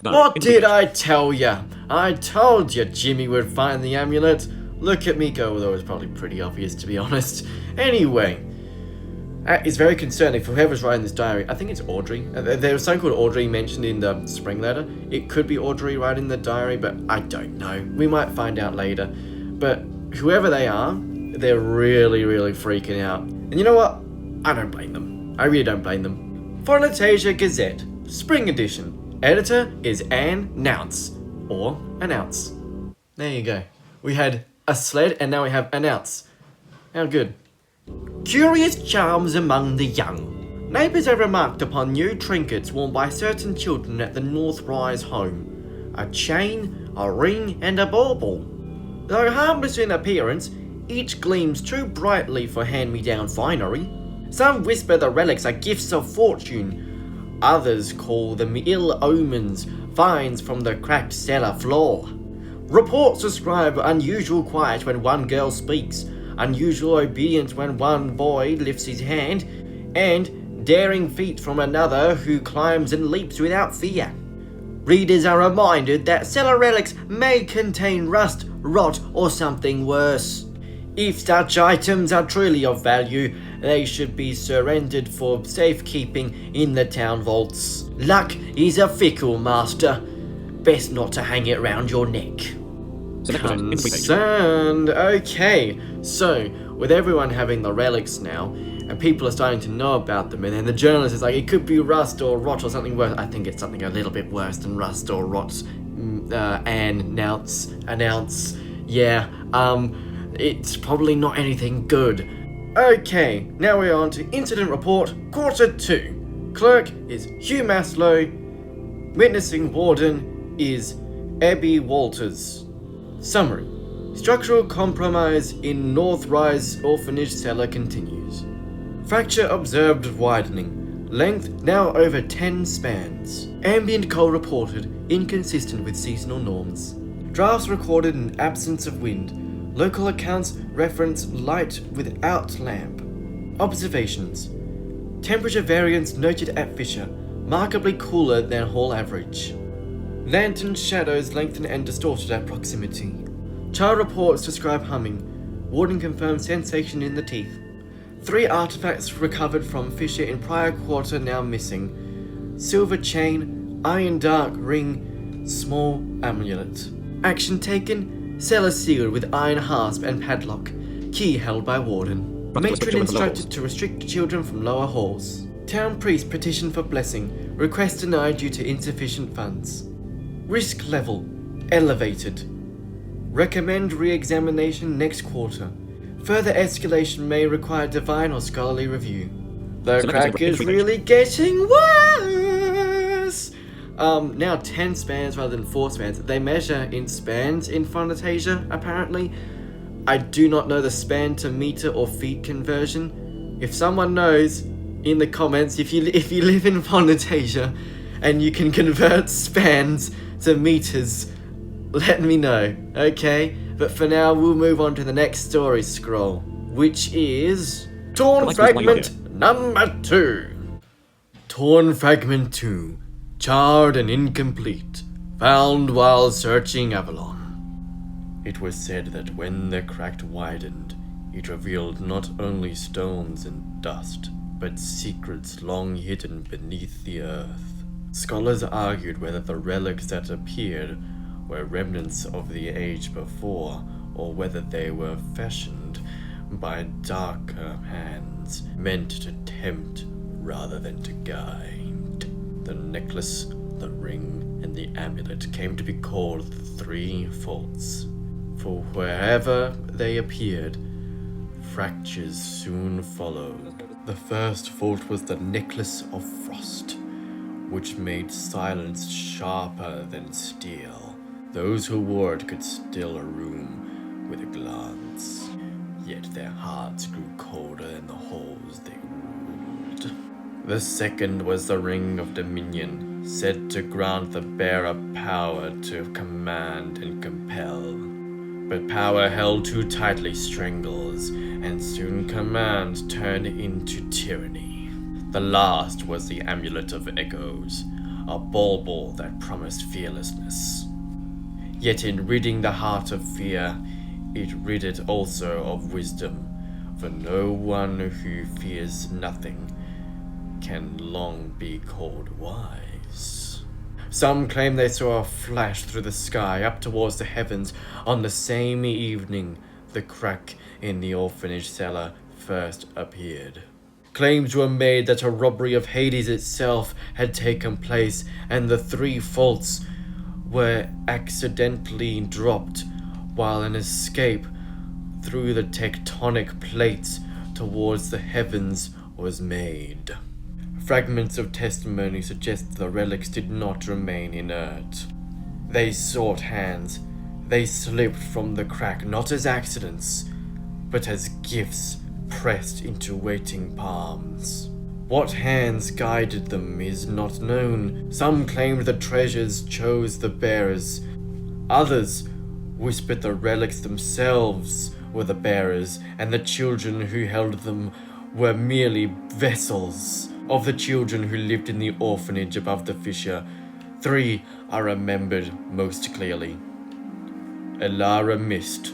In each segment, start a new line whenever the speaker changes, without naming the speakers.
What did I tell ya? I told ya Jimmy would find the amulet. Look at me go, though it's probably pretty obvious to be honest. Anyway, it's very concerning for whoever's writing this diary. I think it's Audrey. There was something called Audrey mentioned in the spring letter. It could be Audrey writing the diary, but I don't know. We might find out later. But whoever they are, they're really, really freaking out. And you know what? I don't blame them. I really don't blame them. Fonetazian Gazette, Spring Edition. Editor is Anne Nounce, or Announce. There you go. We had a sled, and now we have Announce. How good. Curious charms among the young. Neighbours have remarked upon new trinkets worn by certain children at the North Rise home. A chain, a ring, and a bauble. Though harmless in appearance, each gleams too brightly for hand-me-down finery. Some whisper the relics are gifts of fortune. Others call them ill omens, finds from the cracked cellar floor. Reports describe unusual quiet when one girl speaks, unusual obedience when one boy lifts his hand, and daring feet from another who climbs and leaps without fear. Readers are reminded that cellar relics may contain rust, rot, or something worse. If such items are truly of value, they should be surrendered for safekeeping in the town vaults. Luck is a fickle master. Best not to hang it round your neck. Concerned. Okay, so with everyone having the relics now, and people are starting to know about them, and then the journalist is like, it could be rust or rot or something worse. I think it's something a little bit worse than rust or rot. Announce. Yeah, it's probably not anything good. Okay, now we're on to Incident Report, Quarter 2. Clerk is Hugh Maslow. Witnessing Warden is Abby Walters. Summary. Structural compromise in North Rise Orphanage cellar continues. Fracture observed widening. Length now over 10 spans. Ambient cold reported, inconsistent with seasonal norms. Drafts recorded in absence of wind. Local accounts reference light without lamp. Observations. Temperature variance noted at Fisher, markedly cooler than hall average. Lantern shadows lengthen and distorted at proximity. Child reports describe humming. Warden confirms sensation in the teeth. 3 artifacts recovered from Fisher in prior quarter now missing. Silver chain, iron dark ring, small amulet. Action taken. Cellar sealed with iron hasp and padlock. Key held by warden. Matron instructed to restrict children from lower halls. Town priest petitioned for blessing. Request denied due to insufficient funds. Risk level elevated. Recommend re-examination next quarter. Further escalation may require divine or scholarly review. The crack is really getting worse! Now 10 spans rather than 4 spans. They measure in spans in Fonetazian, apparently. I do not know the span to meter or feet conversion. If someone knows, in the comments, if you live in Fonetazian and you can convert spans to meters, let me know, okay? But for now, we'll move on to the next story scroll, which is Torn Fragment number 2. Torn Fragment 2. Charred and incomplete, found while searching Avalon. It was said that when the crack widened, it revealed not only stones and dust, but secrets long hidden beneath the earth. Scholars argued whether the relics that appeared were remnants of the age before, or whether they were fashioned by darker hands, meant to tempt rather than to guide. The necklace, the ring, and the amulet came to be called the 3 faults, for wherever they appeared, fractures soon followed. The first fault was the necklace of frost, which made silence sharper than steel. Those who wore it could still a room with a glance, yet their hearts grew colder in the halls they ruled. The second was the Ring of Dominion, said to grant the bearer power to command and compel. But power held too tightly strangles, and soon command turned into tyranny. The last was the Amulet of Echoes, a bauble that promised fearlessness. Yet in ridding the heart of fear, it rid it also of wisdom, for no one who fears nothing can long be called wise. Some claim they saw a flash through the sky up towards the heavens on the same evening the crack in the orphanage cellar first appeared. Claims were made that a robbery of Hades itself had taken place, and the 3 faults were accidentally dropped while an escape through the tectonic plates towards the heavens was made. Fragments of testimony suggest the relics did not remain inert. They sought hands. They slipped from the crack not as accidents, but as gifts pressed into waiting palms. What hands guided them is not known. Some claimed the treasures chose the bearers. Others whispered the relics themselves were the bearers, and the children who held them were merely vessels. Of the children who lived in the orphanage above the fissure, 3 are remembered most clearly. Elara Mist,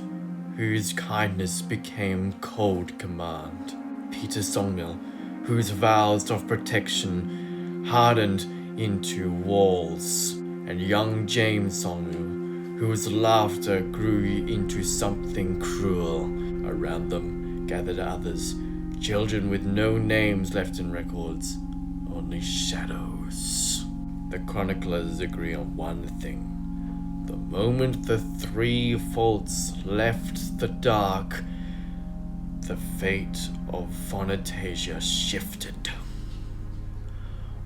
whose kindness became cold command. Peter Songmill, whose vows of protection hardened into walls. And young James Songmill, whose laughter grew into something cruel. Around them gathered others, children with no names left in records, only shadows. The chroniclers agree on one thing. The moment the 3 faults left the dark, the fate of Fonetazian shifted.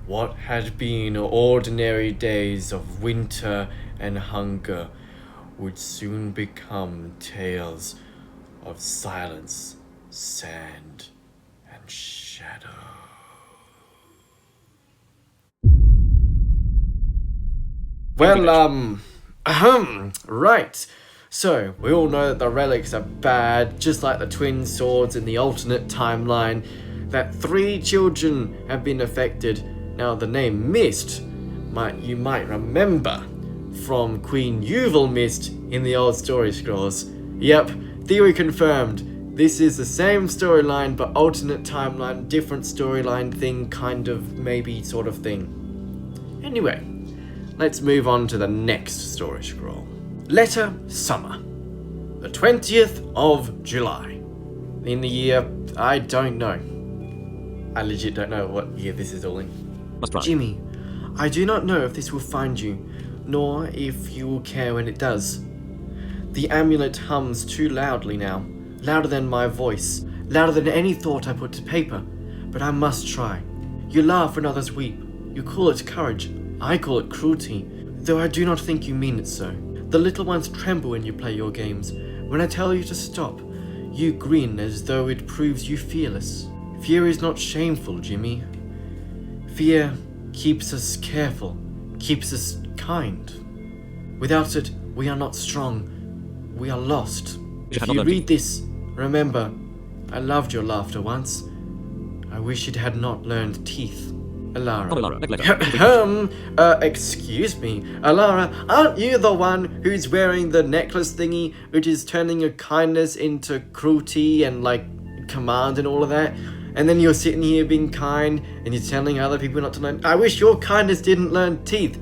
What had been ordinary days of winter and hunger would soon become tales of silence, sand, and shadow. Well, right. So, we all know that the relics are bad, just like the twin swords in the alternate timeline, that 3 children have been affected. Now, the name Mist, you might remember from Queen Yuval Mist in the old story scrolls. Yep, theory confirmed. This is the same storyline, but alternate timeline, different storyline thing, kind of, maybe, sort of thing. Anyway, let's move on to the next story scroll. Letter Summer, the 20th of July. In the year, I don't know. I legit don't know what year this is all in.
Must try.
Jimmy, I do not know if this will find you, nor if you will care when it does. The amulet hums too loudly now, louder than my voice, louder than any thought I put to paper, but I must try. You laugh when others weep. You call it courage. I call it cruelty, though I do not think you mean it so. The little ones tremble when you play your games. When I tell you to stop, you grin as though it proves you fearless. Fear is not shameful, Jimmy. Fear keeps us careful, keeps us kind. Without it, we are not strong. We are lost. If you read this, remember, I loved your laughter once. I wish it had not learned teeth. Elara. Excuse me. Elara, aren't you the one who's wearing the necklace thingy, which is turning your kindness into cruelty and, command and all of that? And then you're sitting here being kind, and you're telling other people not to learn. I wish your kindness didn't learn teeth.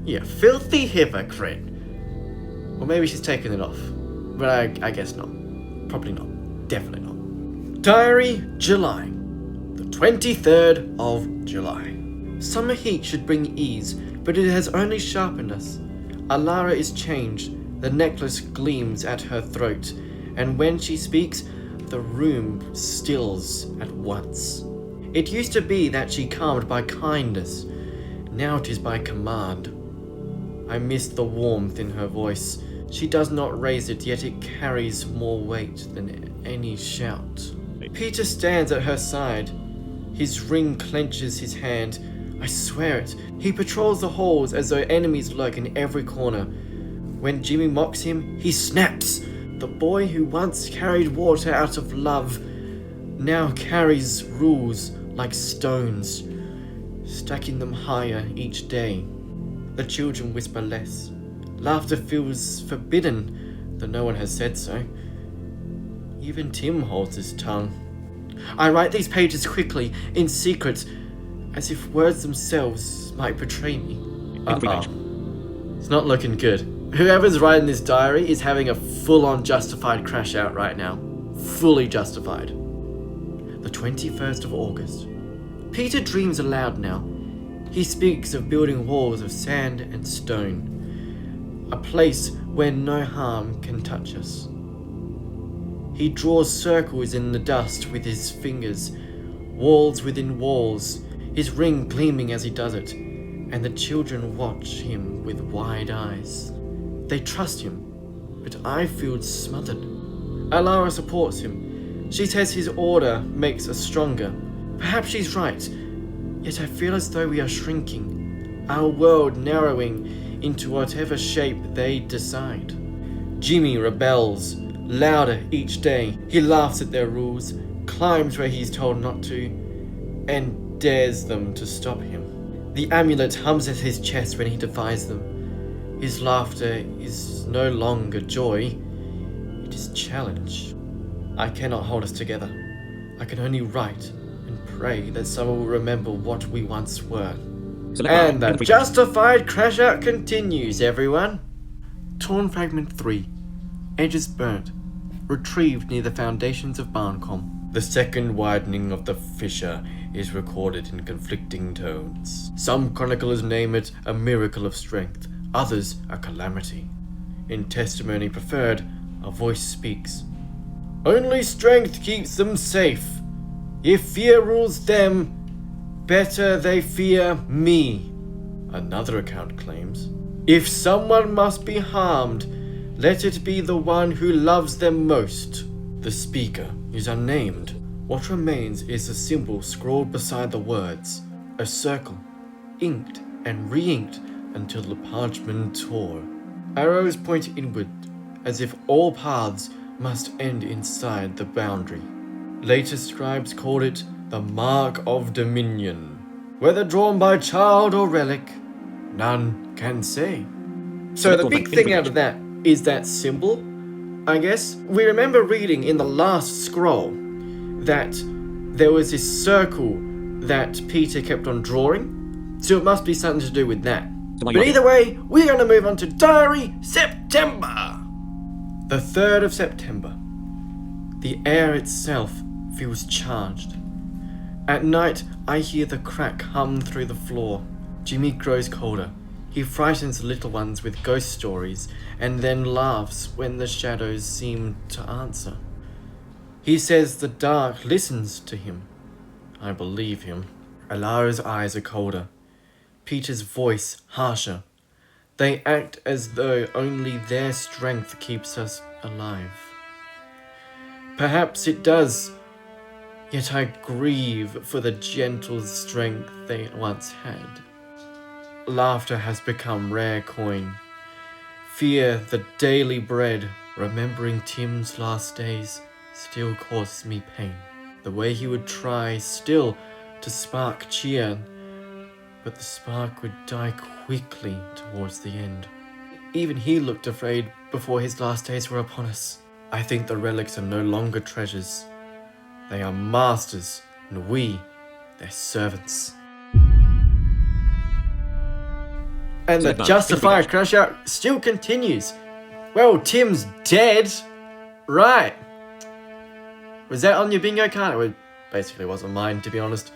You filthy hypocrite. Or maybe she's taken it off. But I guess not. Probably not. Definitely not. Diary, July. The 23rd of July. Summer heat should bring ease, but it has only sharpened us. Elara is changed. The necklace gleams at her throat, and when she speaks, the room stills at once. It used to be that she calmed by kindness. Now it is by command. I miss the warmth in her voice. She does not raise it, yet it carries more weight than any shout. Peter stands at her side. His ring clenches his hand. I swear it. He patrols the halls as though enemies lurk in every corner. When Jimmy mocks him, he snaps. The boy who once carried water out of love now carries rules like stones. stacking them higher each day. The children whisper less. Laughter feels forbidden, though no one has said so. Even Tim holds his tongue. I write these pages quickly, in secret, as if words themselves might betray me. It's not looking good. Whoever's writing this diary is having a full-on justified crash out right now. Fully justified. The 21st of August. Peter dreams aloud now. He speaks of building walls of sand and stone. A place where no harm can touch us. He draws circles in the dust with his fingers, walls within walls, his ring gleaming as he does it, and the children watch him with wide eyes. They trust him, but I feel smothered. Alara supports him. She says his order makes us stronger. Perhaps she's right, yet I feel as though we are shrinking, our world narrowing into whatever shape they decide. Jimmy rebels, louder each day. He laughs at their rules, climbs where he's told not to, and dares them to stop him. The amulet hums at his chest when he defies them. His laughter is no longer joy, it is challenge. I cannot hold us together. I can only write and pray that someone will remember what we once were. And the justified crash out continues, everyone. Torn Fragment 3. Edges burnt. Retrieved near the foundations of Barncombe. The second widening of the fissure is recorded in conflicting tones. Some chroniclers name it a miracle of strength, others a calamity. In testimony preferred, a voice speaks. Only strength keeps them safe. If fear rules them, better they fear me. Another account claims, if someone must be harmed, let it be the one who loves them most. The speaker is unnamed. What remains is a symbol scrawled beside the words, a circle, inked and re-inked until the parchment tore. Arrows point inward, as if all paths must end inside the boundary. Later scribes called it the Mark of Dominion. Whether drawn by child or relic, none can say. So the big thing out of that is that symbol, I guess. We remember reading in the last scroll that there was this circle that Peter kept on drawing, so it must be something to do with that. But either way, we're going to move on to Diary September. The 3rd of September. The air itself feels charged. At night, I hear the crack hum through the floor. Jimmy grows colder. He frightens the little ones with ghost stories and then laughs when the shadows seem to answer. He says the dark listens to him. I believe him. Alara's eyes are colder. Peter's voice harsher. They act as though only their strength keeps us alive. Perhaps it does, yet I grieve for the gentle strength they once had. Laughter has become rare coin. Fear, the daily bread, remembering Tim's last days, still causes me pain. The way he would try still to spark cheer, but the spark would die quickly towards the end. Even he looked afraid before his last days were upon us. I think the relics are no longer treasures. They are masters, and we, their servants. And the justified crash out still continues. Well, Tim's dead. Right. Was that on your bingo card? It basically wasn't mine, to be honest.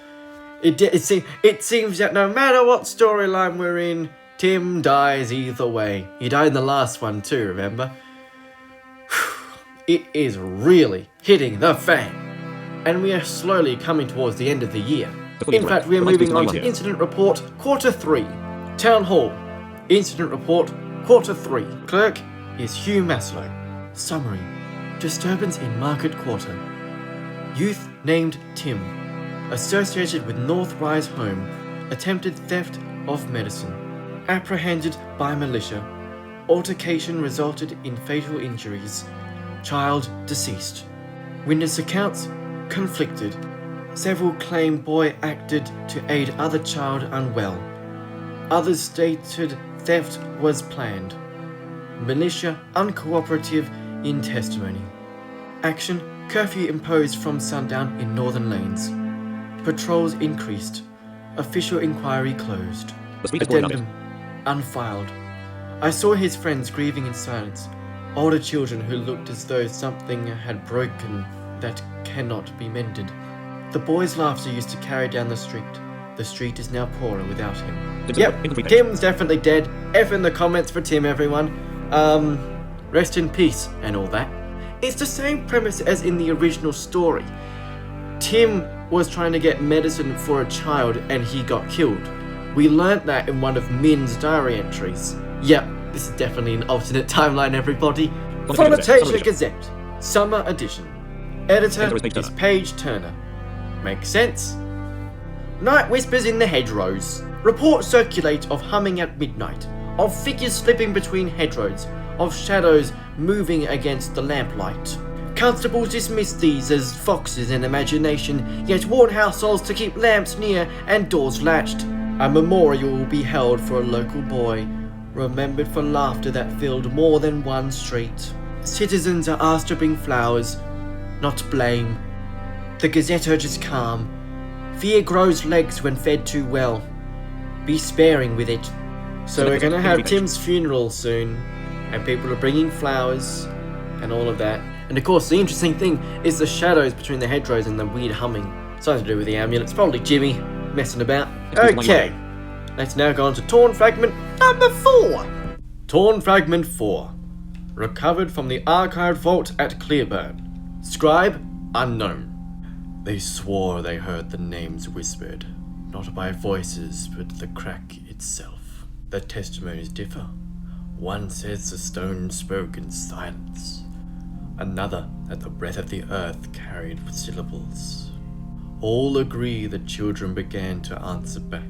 It seems that no matter what storyline we're in, Tim dies either way. He died in the last one too, remember? It is really hitting the fan. And we are slowly coming towards the end of the year. In fact, we are moving on to Incident Report Quarter 3. Town Hall. Incident Report Quarter 3. Clerk is Hugh Maslow. Summary. Disturbance in Market Quarter. Youth named Tim, associated with North Rise Home, attempted theft of medicine. Apprehended by militia. Altercation resulted in fatal injuries. Child deceased. Witness accounts conflicted. Several claim boy acted to aid other child unwell. Others stated theft was planned. Militia uncooperative in testimony. Action: curfew imposed from sundown in northern lanes. Patrols increased. Official inquiry closed. Addendum unfiled. I saw his friends grieving in silence. Older children who looked as though something had broken that cannot be mended. The boy's laughter used to carry down the street. The street is now poorer without him. Yep, Tim's definitely dead. F in the comments for Tim, everyone. Rest in peace and all that. It's the same premise as in the original story. Tim was trying to get medicine for a child and he got killed. We learnt that in one of Min's diary entries. Yep, this is definitely an alternate timeline, everybody. Fonetazian Gazette, Summer Edition. Editor is Paige Turner. Makes sense? Night whispers in the hedgerows. Reports circulate of humming at midnight, of figures slipping between hedgerows, of shadows moving against the lamplight. Constables dismiss these as foxes in imagination, yet warn households to keep lamps near and doors latched. A memorial will be held for a local boy, remembered for laughter that filled more than one street. Citizens are asked to bring flowers, not blame. The Gazette urges calm. Fear grows legs when fed too well. Be sparing with it. So we're gonna have Tim's funeral soon, and people are bringing flowers and all of that. And of course, the interesting thing is the shadows between the hedgerows and the weird humming. Something to do with the amulets. Probably Jimmy messing about. Okay, let's now go on to Torn Fragment number 4. Torn Fragment 4. Recovered from the archived vault at Clearburn. Scribe unknown. They swore they heard the names whispered, not by voices, but the crack itself. The testimonies differ. One says the stone spoke in silence. Another that the breath of the earth carried with syllables. All agree the children began to answer back.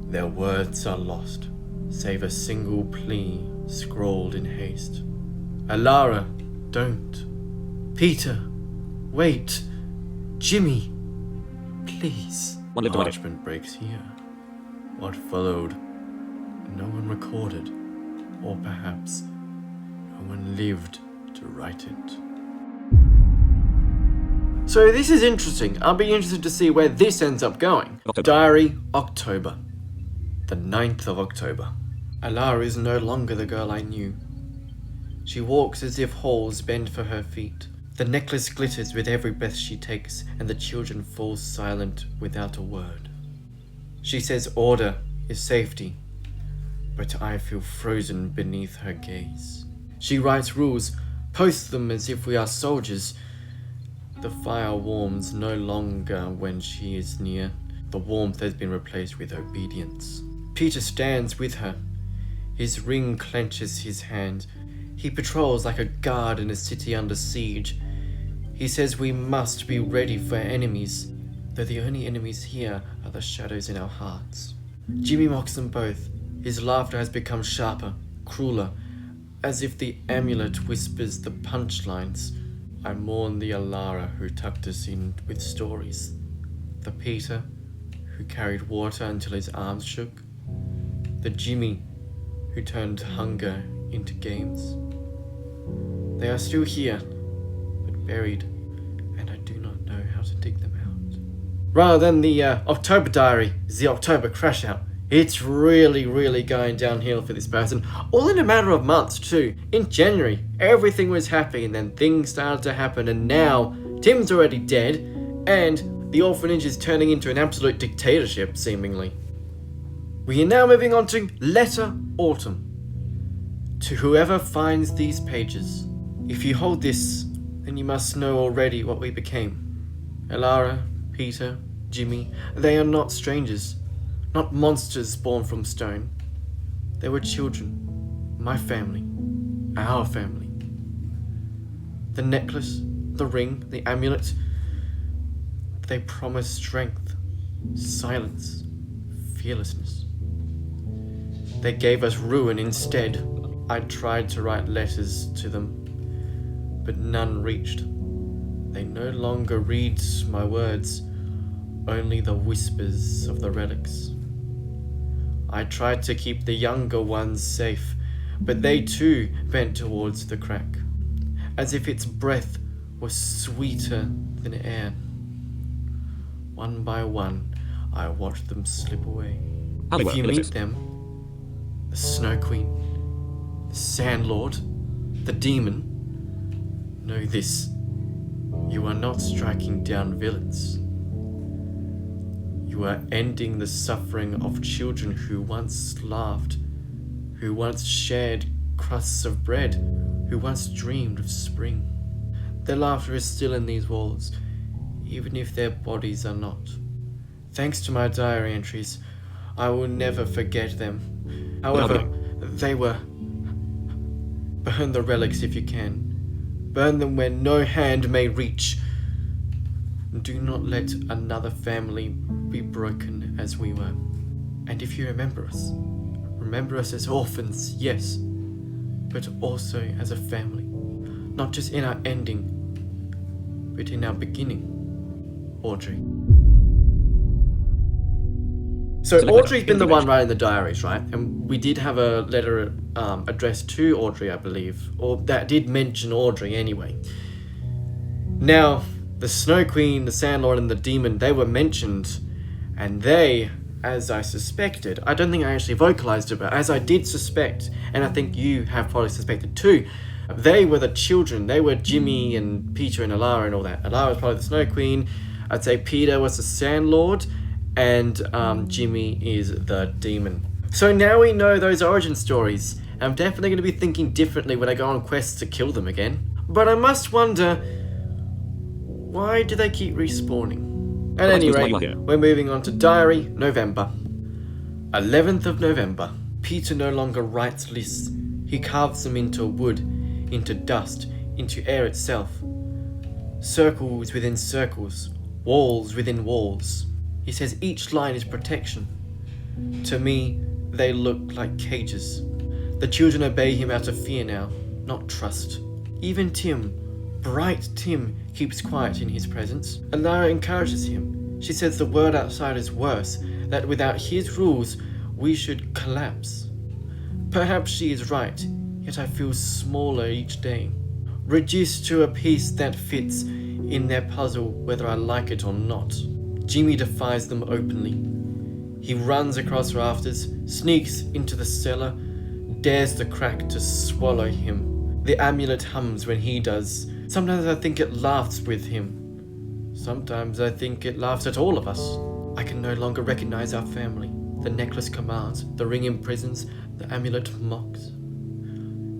Their words are lost, save a single plea scrawled in haste. Alara, don't. Peter, wait. Jimmy, please. Parchment breaks here. What followed, no one recorded, or perhaps no one lived to write it. So this is interesting. I'll be interested to see where this ends up going. Diary, October. The 9th of October. Alara is no longer the girl I knew. She walks as if holes bend for her feet. The necklace glitters with every breath she takes, and the children fall silent without a word. She says order is safety, but I feel frozen beneath her gaze. She writes rules, posts them as if we are soldiers. The fire warms no longer when she is near. The warmth has been replaced with obedience. Peter stands with her. His ring clenches his hand. He patrols like a guard in a city under siege. He says we must be ready for enemies, though the only enemies here are the shadows in our hearts. Jimmy mocks them both. His laughter has become sharper, crueler, as if the amulet whispers the punchlines. I mourn the Alara who tucked us in with stories, the Peter who carried water until his arms shook, the Jimmy who turned hunger into games. They are still here, but buried, and I do not know how to dig them out. Rather than the October diary is the October crash out. It's really going downhill for this person, all in a matter of months too. In January, everything was happy, and then things started to happen, and now Tim's already dead, and the orphanage is turning into an absolute dictatorship, seemingly. We are now moving on to Letter Autumn. To whoever finds these pages, if you hold this, then you must know already what we became. Alara, Peter, Jimmy, they are not strangers, not monsters born from stone. They were children, my family, our family. The necklace, the ring, the amulet, they promise strength, silence, fearlessness. They gave us ruin instead. I tried to write letters to them, but none reached. They no longer read my words. only the whispers of the relics. I tried to keep the younger ones safe, but they too bent towards the crack, as if its breath was sweeter than air. One by one, I watched them slip away. If you meet them, the Snow Queen, the Sand Lord, the Demon, know this: you are not striking down villains. You are ending the suffering of children who once laughed, who once shared crusts of bread, who once dreamed of spring. Their laughter is still in these walls, even if their bodies are not. Thanks to my diary entries, I will never forget them. However, they were... Burn the relics if you can. Burn them where no hand may reach. Do not let another family be broken as we were. And if you remember us as orphans, yes, but also as a family. Not just in our ending, but in our beginning. Audrey. So Audrey's been the one writing the diaries, right? And we did have a letter addressed to Audrey, I believe, or that did mention Audrey anyway. Now, the Snow Queen, the Sand Lord, and the Demon, they were mentioned, and they, as I suspected, I don't think I actually vocalized it, but as I did suspect, and I think you have probably suspected too, they were the children. They were Jimmy and Peter and Alara and all that. Alara was probably the Snow Queen. I'd say Peter was the Sand Lord, and Jimmy is the Demon. So now we know those origin stories. I'm definitely going to be thinking differently when I go on quests to kill them again. But I must wonder, why do they keep respawning? At any rate, we're moving on to Diary, November. 11th of November. Peter no longer writes lists. He carves them into wood, into dust, into air itself. Circles within circles, walls within walls. He says each line is protection. To me, they look like cages. The children obey him out of fear now, not trust. Even Tim, bright Tim, keeps quiet in his presence. Alara encourages him. She says the world outside is worse, that without his rules, we should collapse. Perhaps she is right, yet I feel smaller each day. Reduced to a piece that fits in their puzzle whether I like it or not. Jimmy defies them openly. He runs across rafters, sneaks into the cellar, dares the crack to swallow him. The amulet hums when he does. Sometimes I think it laughs with him. Sometimes I think it laughs at all of us. I can no longer recognize our family. The necklace commands, the ring imprisons, the amulet mocks.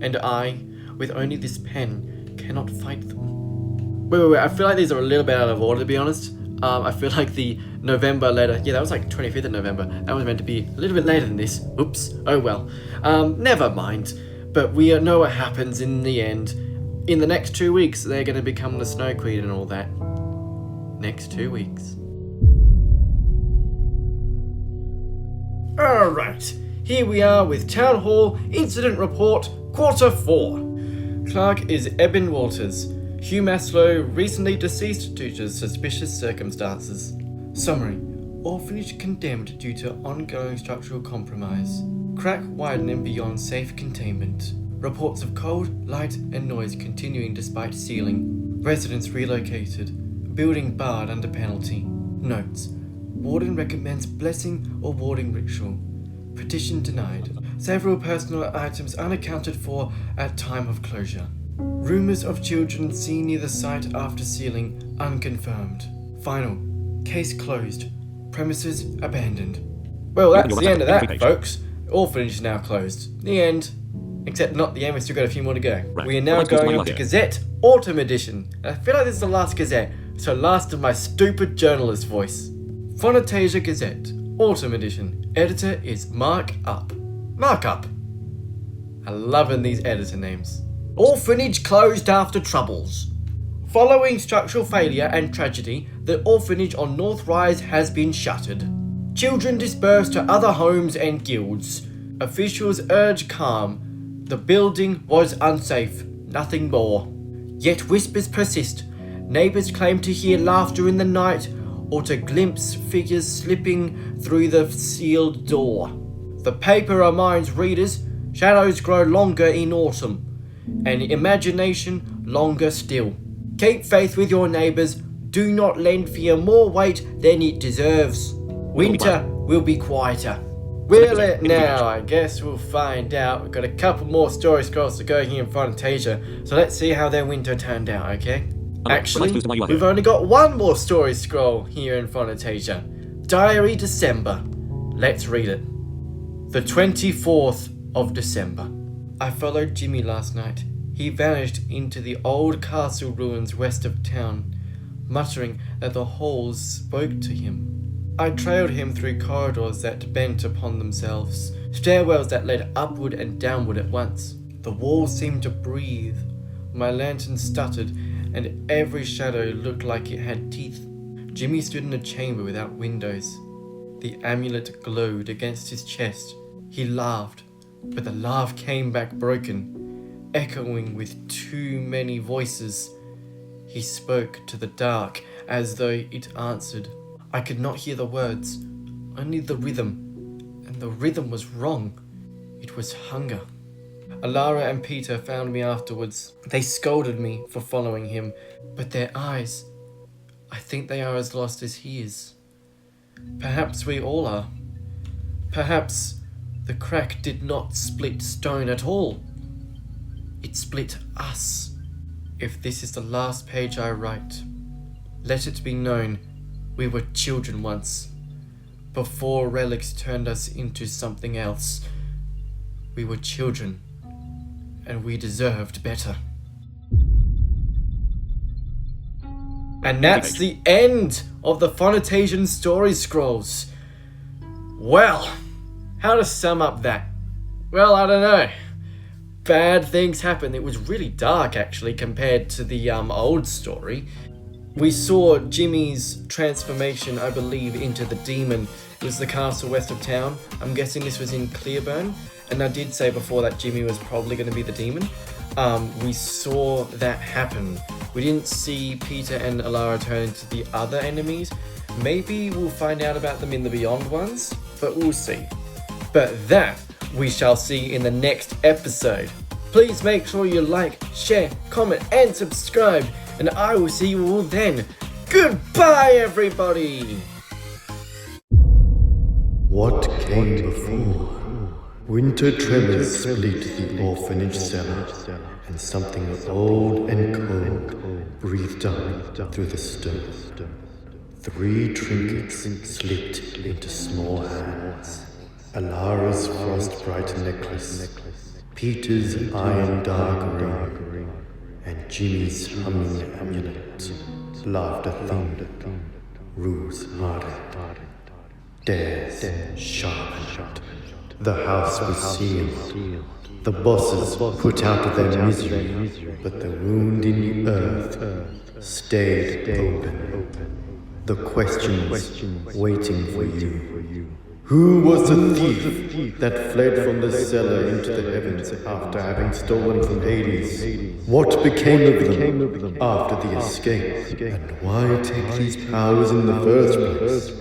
And I, with only this pen, cannot fight them. Wait, I feel like these are a little bit out of order, to be honest. I feel like the November letter, yeah, that was like 25th of November. That was meant to be a little bit later than this. Oops, oh well. Never mind. But we know what happens in the end. In the next 2 weeks, they're going to become the Snow Queen and all that. Next 2 weeks. Alright, here we are with Town Hall Incident Report, Quarter 4. Clark is Eben Walters. Hugh Maslow, recently deceased due to suspicious circumstances. Summary: orphanage condemned due to ongoing structural compromise. Crack widening beyond safe containment. Reports of cold, light and noise continuing despite sealing. Residents relocated. Building barred under penalty. Notes: warden recommends blessing or warding ritual. Petition denied. Several personal items unaccounted for at time of closure. Rumours of children seen near the site after sealing unconfirmed. Final. Case closed. Premises abandoned. Well, that's the end of that, folks. Orphanage is now closed. The end. Except not the end, we've still got a few more to go. Right. We are now going on to Gazette Autumn Edition. And I feel like this is the last Gazette, so last of my stupid journalist voice. Fonetazian Gazette Autumn Edition. Editor is Mark Up. Mark Up. I'm loving these editor names. Orphanage closed after troubles. Following structural failure and tragedy, the orphanage on North Rise has been shuttered. Children dispersed to other homes and guilds. Officials urge calm. The building was unsafe, nothing more. Yet whispers persist. Neighbours claim to hear laughter in the night or to glimpse figures slipping through the sealed door. The paper reminds readers shadows grow longer in autumn, and imagination longer still. Keep faith with your neighbours. Do not lend fear more weight than it deserves. Winter will be quieter. Will it now? I guess we'll find out. We've got a couple more story scrolls to go here in Fonetazian, so let's see how their winter turned out, okay? Actually, we've only got one more story scroll here in Fonetazian. Diary December. Let's read it. The 24th of December. I followed Jimmy last night. He vanished into the old castle ruins west of town, muttering that the halls spoke to him. I trailed him through corridors that bent upon themselves, stairwells that led upward and downward at once. The walls seemed to breathe. My lantern stuttered, and every shadow looked like it had teeth. Jimmy stood in a chamber without windows. The amulet glowed against his chest. He laughed, but the laugh came back broken, echoing with too many voices. He spoke to the dark as though it answered. I could not hear the words, only the rhythm, and the rhythm was wrong. It was hunger. Alara and Peter found me afterwards. They scolded me for following him, but their eyes, I think they are as lost as he is. Perhaps we all are. Perhaps the crack did not split stone at all. It split us. If this is the last page I write, let it be known we were children once, before relics turned us into something else. We were children, and we deserved better. And that's the end of the Fonetazian story scrolls. Well, how to sum up that? Well, I don't know. Bad things happen. It was really dark, actually, compared to the old story. We saw Jimmy's transformation, I believe, into the demon. It was the castle west of town. I'm guessing this was in Clearburn. And I did say before that Jimmy was probably going to be the demon. We saw that happen. We didn't see Peter and Alara turn into the other enemies. Maybe we'll find out about them in the Beyond ones, but we'll see. But that we shall see in the next episode. Please make sure you like, share, comment, and subscribe. And I will see you all then. Goodbye, everybody!
What came before? Winter tremors split the orphanage cellar, and something old and cold breathed up through the stone. 3 trinkets slipped into small hands. Alara's frost-bright necklace, Peter's iron dark ring, and Jimmy's humming amulet. Laughter thinned, rules hardened, dares sharpened. The house was sealed. The bosses put out their misery, but the wound in the earth stayed open. The questions waiting for you. Who was the thief that fled from the cellar into the heavens after having stolen from Hades? What became of them after the escape? And why take these powers in the first place?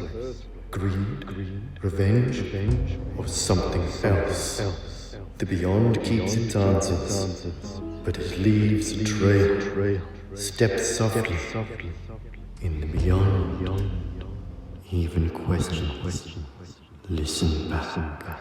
Greed, revenge, or something else? The Beyond keeps its answers, but it leaves a trail. Step softly in the Beyond. Even questions. Listen back.